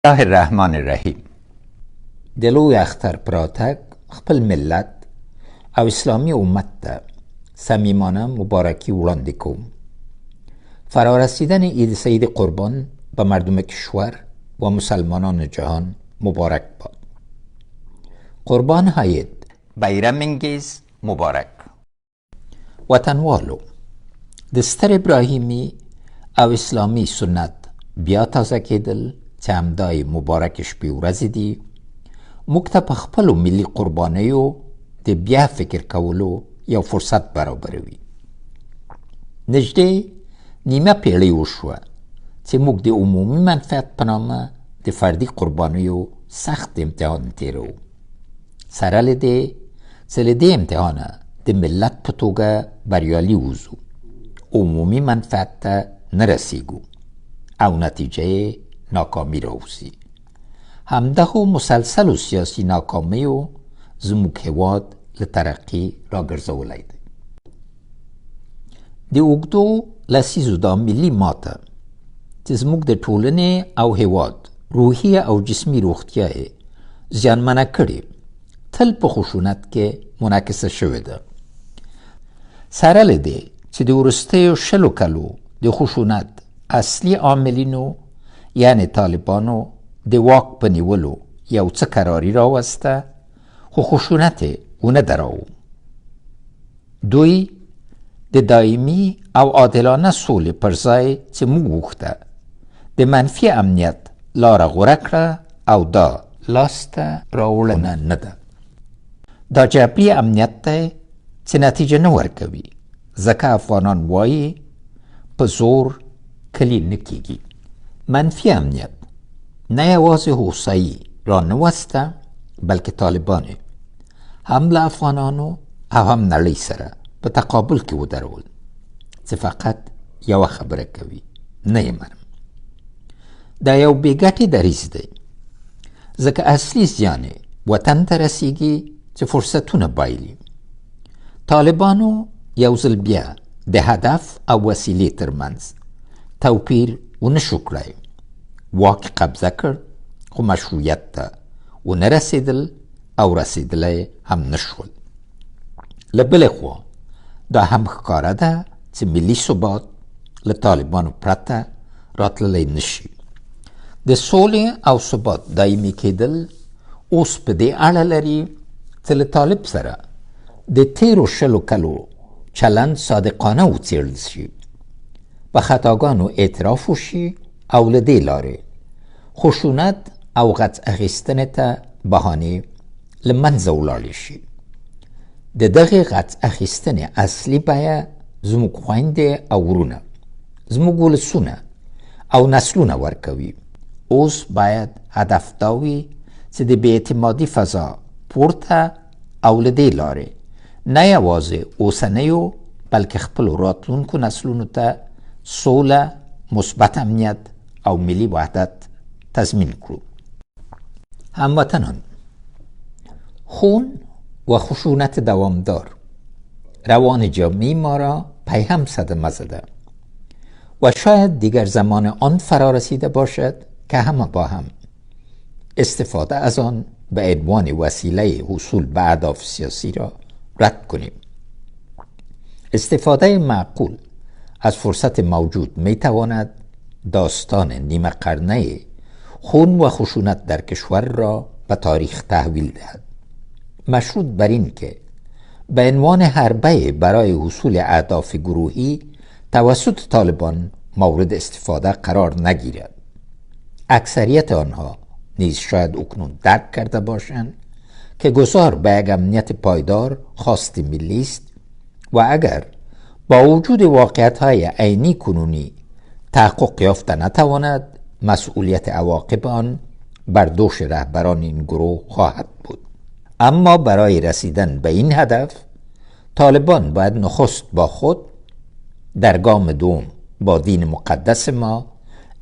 الله الرحمن الرحیم. د لوی اختر پر راتګ خپل ملت او اسلامي امت ته صمیمانه مبارکي وړاندې کوم. فرارسیدن عید سعید قربان به مردم کشور و مسلمانان جهان مبارک باد. قربان عید بیرم‌انگیز مبارک. وطنوالو، د ستر ابراهیمی او اسلامي سنت بیا تازه کېدل چې همدای مبارک شپې ورځې دي، موږ ته په خپلو ملي قربانیو د بیا فکر کولو یو فرصت برابروي. نږدې نیمه پیړۍ وشوه چې موږ د عمومي منفعت په نامه د فردي قربانیو سخت امتحان تیرو. سره له دې چې له دې امتحانه د ملت په توګه بریالي ووځو، عمومي منفعت ته نه رسیږو او نتیجه ناکامی راوځي. همدغو مسلسلو سیاسي ناکامیو زموږ هېواد له ترقي راګرځولی دی. د اوږدو لسیزو دا ملي ماته چې زموږ د ټولنې او هېواد روحي او جسمي روغتیا یې زیانمنه کړې، تل په خشونت کې منعکسه شوې ده. سره له دې چې د وروستیو 20 کلو د خشونت اصلي عاملینو یعنی طالبانو د واک په نیولو یو څه کراري راوسته، خو خشونت یې ونه دراو. دوی د دایمي او عادلانه سولې پر ځای چې موږ غوښته د منفي امنیت لاره غوره کړه، او دا لاسته راوړنه نه ده. دا جبري امنیت دی چې نتیجه نه ورکوي، ځکه افغانان وایي په زور کلی نه کیږي. منفي امنیت نه یوازې هوسایي را نه وسته، بلکې طالبان هم له افغانانو او هم نړۍ سره په تقابل کې ودرول چې فقط یوه خبره کوي: نه یې منم. دا یو بې ګټې دریځ دی، ځکه اصلي زیان یې وطن ته رسیږي چې فرصتونه بایلي. طالبانو یو ځل بیا د هدف او وسیلې ترمنځ توپیر ونه شو کړی. واک قبضه کړ، خو مشروعیت ته ونه رسېدل او رسېدلی هم نه شول. له بلې خوا دا هم ښکاره ده چې ملي ثبات له طالبانو پرته راتللی نشي. د سولې او ثبات دایمي کېدل اوس په دې اړه لري چې له طالب سره د تیرو 20 کلو چلند صادقانه وڅېړل شي، په خطاګانو اعتراف وشي او له دې لارې خشونت او غچ اخیستنې ته بهانې له منځه ولاړې شي. د دغې غچ اخیستنې اصلي بیه زموږ خویندې او ورونه، زموږ ولسونه او نسلونه ورکوي. اوس باید هدف دا وي چې د بېاعتمادي فضا پورته او له دې لارې نه یوازې اوسنیو بلکې خپلو راتلونکو نسلونو ته سوله، مثبت امنیت او ملي وحدت تضمین کړو. هموطنان، خون و خشونت دوامدار روان جامعه ما را پیهم صدمه زده و شاید دیگر زمان آن فرا رسیده باشد که همه با هم استفاده از آن به عنوان وسیله حصول به اهداف سیاسی را رد کنیم. استفاده معقول از فرصت موجود می تواند داستان نیمه قرنه خون و خشونت در کشور را به تاریخ تحویل دهد، مشروط بر این که به عنوان حربه برای حصول اهداف گروهی توسط طالبان مورد استفاده قرار نگیرد. اکثریت آنها نیز شاید اکنون درک کرده باشند که گذار به یک امنیت پایدار خواست ملی است و اگر با وجود واقعیت‌های عینی کنونی تحقق یافته نتواند، مسئولیت عواقب آن بر دوش رهبران این گروه خواهد بود. اما برای رسیدن به این هدف طالبان باید نخست با خود، در گام دوم با دین مقدس ما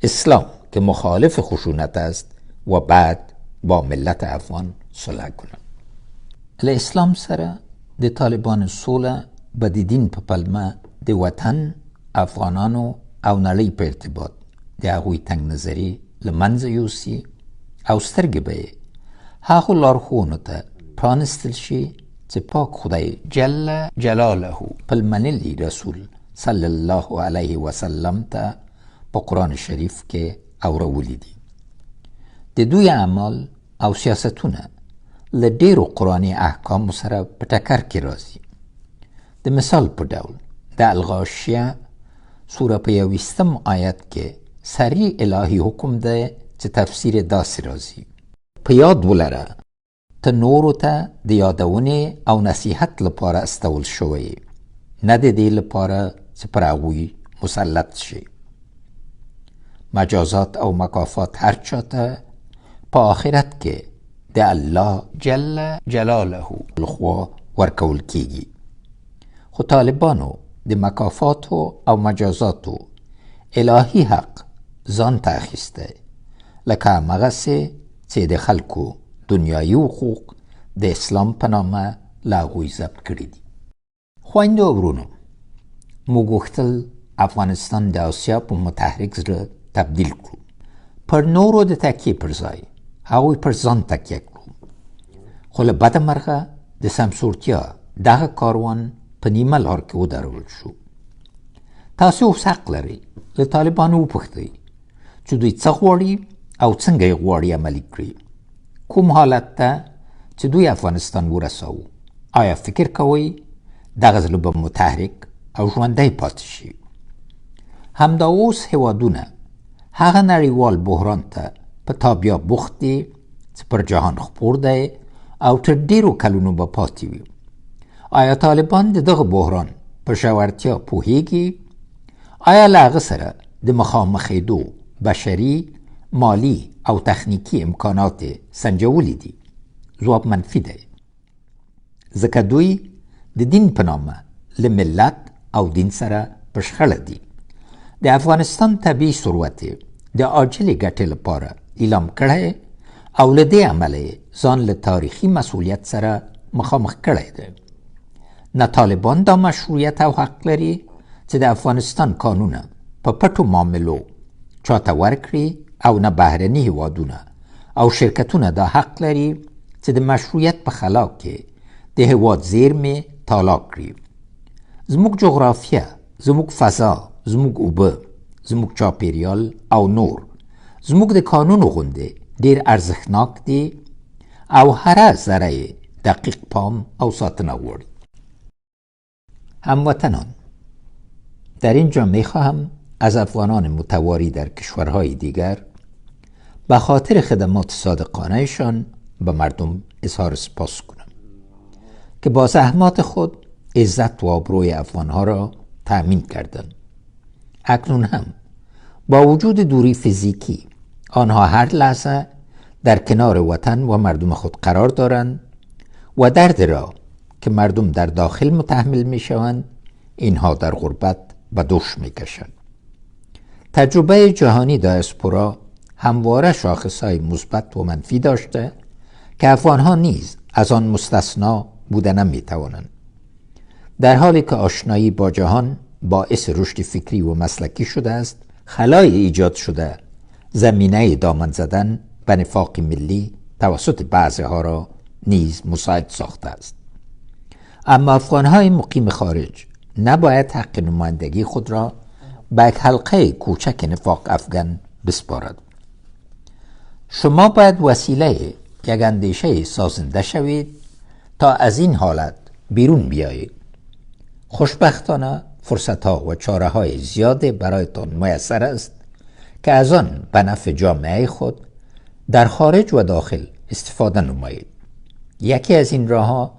اسلام که مخالف خشونت است و بعد با ملت افغان صلح کنند. له اسلام سره د طالبان سوله به د دین په پلمه د وطن، افغانانو او نړۍ په ارتباط د هغوی تنګ نظري له منځه یوسي او سترګې به یې هغو لارښوونو ته پرانستل شي چې پاک خدای جل جلاله په المنلي رسول صلی الله علیه وسلم ته په قرآن شریف کې اورولی دي. د دوی اعمال او سیاستونه له ډیرو قرآني احکامو سره په ټکر کې راځي. د مثال په ډول د الغاشیه سوره په 21 آیت کې صریح الهي حکم دی چې تفسیر داسې راځي: په یاد ولره ته نورو ته د یادونې او نصیحت لپاره استول شوی، نه د دې لپاره چې پر هغوی مسلط شي. مجازات او مکافات هر چاته په آخرت کې د الله جل جلاله لخوا ورکول کیږي. خو طالبانو د مکافاتو او مجازاتو الهي حق ځان ته اخیستی، لکه همغسې چې د خلکو دنیایي حقوق د اسلام په نامه له هغوی ضبط کړي دي. خویندو او ورونو، موږ غوښتل افغانستان د آسیا په متحرک زړه تبدیل کړو. پر نورو د تکیې پر ځای هغوی پر ځان تکیه کړو. خو له بده مرغه د سمسورتیا دغه کاروان په نیمه لار کې ودرول شو. تاسې اوس حق لرئ له طالبانو وپوښتئ چې دوی څه غواړي او څنګه یې غواړي عملي کړي. کوم حالت ته چې دوی افغانستان ورساو، آیا فکر کوئ دغه زړه به متحرک او ژوندی پاتې شي؟ همدا اوس هیوادونه هغه نړیوال بحران ته په تابیا بوخت دي چې پر جهان خپور دی او تر ډیرو کلونو به پاتې وي. آیا طالبان د دغه بحران په ژورتیا پوهیږي؟ آیا له هغه سره د مخامخېدو بشري، مالی او تخنیکی امکانات سنجولی دي؟ ځواب منفي دی، ځکه دوی د دین په نامه له ملت او دین سره په شخړه دي. د افغانستان طبیعي ثروت د عاجلې ګټې لپاره اعلام کړی او له دې امله ځان له تاریخي مسؤلیت سره مخامخ کړی دی. نه طالبان دا مشروعیت او حق لري چې د افغانستان قانونه په پټو معاملو چاته ورکړي، او نه بهرني هیوادونه او شرکتونه دا حق لري چې د مشروعیت په خلا کې د هیواد زیرمې تالا کړي. زموږ جغرافیه، زموږ فضا، زموږ اوبه، زموږ چاپیریال او نور زموږ د قانونو غوندې ډیر ارزښتناک دي او هره ذره یې دقیق پام او ساتنه غواړي. هموطنان، در اینجا میخواهم از افغانان متواری در کشورهای دیگر به خاطر خدمات صادقانهشان به مردم اظهار سپاس کنم که با زحمات خود عزت و آبروی افغانها را تأمین کردند. اکنون هم با وجود دوری فیزیکی آنها هر لحظه در کنار وطن و مردم خود قرار دارند و درد را که مردم در داخل متحمل می شوند اینها در غربت به دوش می کشند. تجربه جهانی دیاسپورا همواره شاخصهای مثبت و منفی داشته که افغانها نیز از آن مستثنا بودن نمی توانند. در حالی که آشنایی با جهان باعث رشد فکری و مسلکی شده است، خلای ایجاد شده زمینه دامن زدن به نفاق ملی توسط بعضی‌ها را نیز مساعد ساخته است. اما افغانهای مقیم خارج نباید حق نمایندگی خود را به یک حلقه کوچک نفاق افغان بسپارد. شما باید وسیله یک اندیشه سازنده شوید تا از این حالت بیرون بیایید. خوشبختانه فرصت‌ها و چاره‌های زیاد برایتان میسر است که از آن به نفع جامعه خود در خارج و داخل استفاده نمایید. یکی از این راه‌ها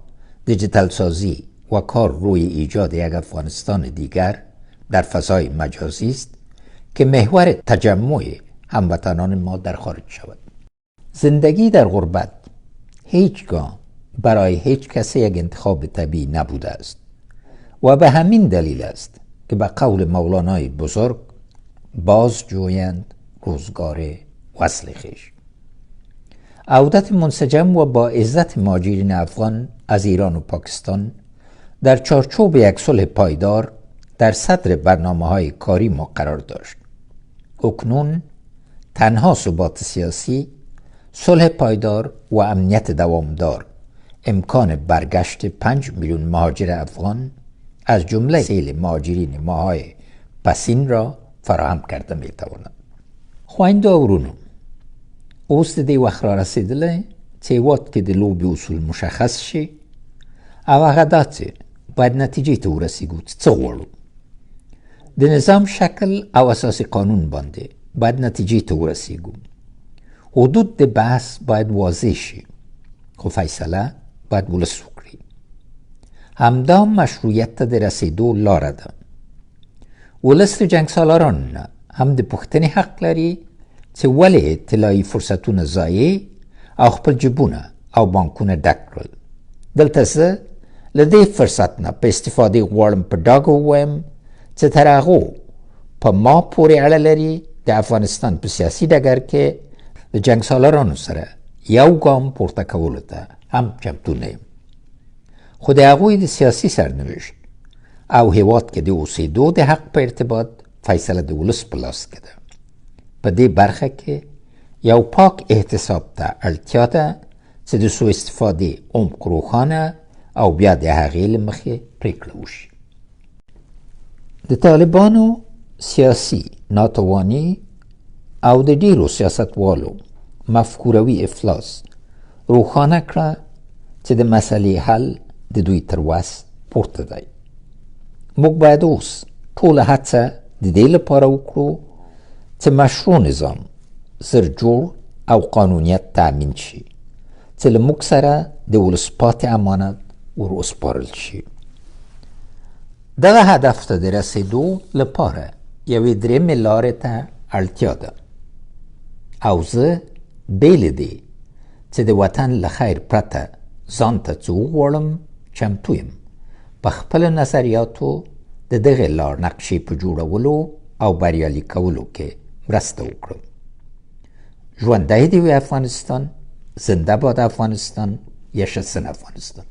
دیجیتال سازی و کار روی ایجاد یک افغانستان دیگر در فضای مجازی است که محور تجمع هموطنان ما در خارج شود. زندگی در غربت هیچگاه برای هیچ کسی یک انتخاب طبیعی نبوده است و به همین دلیل است که به قول مولانای بزرگ باز جویند روزگار وصل خویش. عودت منسجم و با عزت مهاجرین افغان از ایران و پاکستان در چارچوب یک صلح پایدار در صدر برنامه‌های کاری ما قرار داشت. اکنون تنها ثبات سیاسی، صلح پایدار و امنیت دوامدار امکان برگشت 5 میلیون مهاجر افغان از جمله سیل مهاجرین ماهای پسین را فراهم کرده می تواند. خویندو او ورونو، اوس د دې وخت را رسېدلی چې هېواد کې د لوبې اصول مشخص شي او هغه دا چې باید نتیجې ته ورسېږو چې څه غواړو. د نظام شکل او اساسي قانون باندې باید نتیجې ته ورسېږو. حدود د بحث باید واضح شي خو فیصله باید ولس وکړي. همدا مشروعیت ته د رسېدو لاره ده. ولس د جنګ سالارانو نه هم د پوښتنې حق لري چې ولې طلایي فرصتونه ضایع او خپل جیبونه او بانکونه ډک کړل. دلته زه له دې فرصت نه په استفادې غواړم په ډاګه ووایم چې تر هغو په ما پورې اړه لري د افغانستان په سیاسي ډګر کې د جنګ سالارانو سره یو ګام پورته کولو ته هم چمتو نه یم. خو د هغوی د سیاسي سرنوشت او هېواد کې د اوسېدو د حق په ارتباط فیصله د ولس په لاس کې ده. په دې برخه کې یو پاک احتساب ته اړتیا ده چې د سوء استفادې عمق روښانه او بیا د هغې له مخې پرېکړه وشي. د طالبانو سیاسي ناتواني او د ډېرو سیاستوالو مفکوروي افلاس روښانه کړه چې د مسئلې حل د دوی تر وس پورته دی. موږ باید اوس ټوله هڅه د دې لپاره وکړو چې مشروع نظام زر جوړ او قانونیت تأمین شي چې له موږ سره د ولس پاتې امانت ور وسپارل شي. دغه هدف ته د رسېدو لپاره یوې درېیمې لارې ته اړتیا ده او زه بې له دې چې د وطن له خیر پرته ځان ته څه وغواړم چمتو یم په خپلو نظریاتو د دغې لار نقشې په جوړولو او بریالي کولو کې مرسته وکړم. ژوندی دې وي افغانستان، زنده باد افغانستان، یشسن افغانستان.